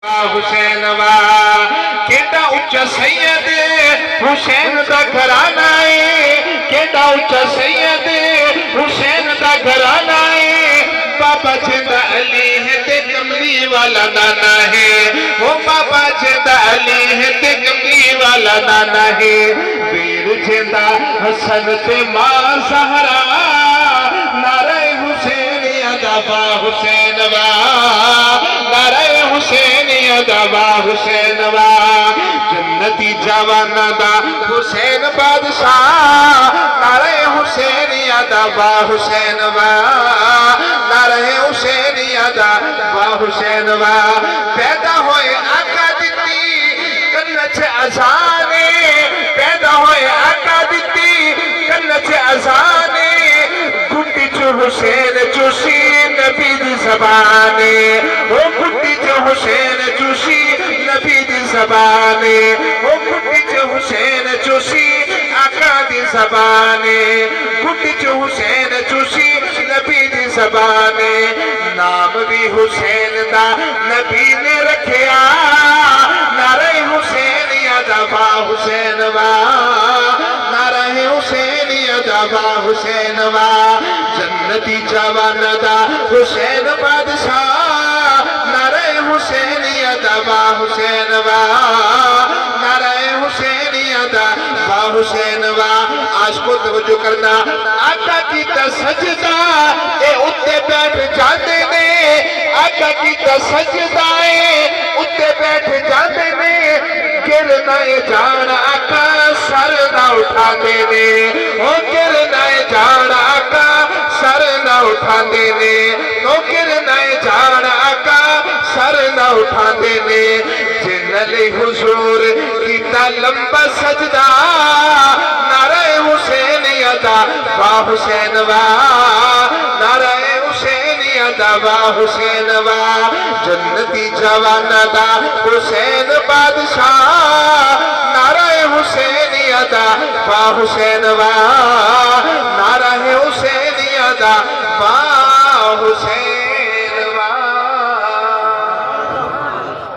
حسین وا کیڈا اچا سید حسین دا گھرانہ ہے، کیڈا اچا سید حسین دا گھرانہ ہے۔ بابا جیندہ علی ہے تے کملی والا نانا ہے، وہ بابا جیندہ علی ہے تے کملی والا نانا ہے۔ ویر جیندہ حسن تے ماں زہرا، نعرہ حسین ادابا حسین وا، نعرہ حسین ادابا حسین وا۔ جنتی جوانا دا حسین بادشاہ، نعرہ حسین ادابا حسین وا، نعرہ حسین ادابا حسین وا۔ پیدا ہوئے آقا دیتی کنچ ازانے، پیدا ہوئے آقا دیتی کنچ ازانے، گھٹی جو حسین چوشی نبی دی زبانے، وہ گھٹی جو حسین چوشی نبی دی زبانے، وہ گھٹی جو حسین چوشی آقا دی زبانے، گھٹی جو حسین چوشی نبی دی زبانے۔ نام بھی حسین دا نبی نے رکھیا، نعرہ حسین ادابا حسین وا، نعرہ حسین ادابا حسین وا۔ جنتی جوانا دا حسین بادشاہ، نعرہ حسین ادابا حسین وا، نعرہ حسین ادابا حسین وا۔ آج کو توجہ کرنا، آقا کی سجدہ اے اتے بیٹھ جاتے نے، آقا کی سجدہ اے اتے بیٹھ جاتے نے، گرنا جان آقا سر نہ اٹھاتے نے، او گرنا جان آقا سر نہ اٹھاتے نے، او گرنا جان آقا سر نہ اٹھاتے نے۔ جن علی حضور کیتا لمبا سجدہ، نعرہ حسین ادابا حسین وا، نعرہ حسین ادابا حسین وا۔ جنتی جوانا دا حسین بادشاہ، نعرہ حسین ادابا حسین وا،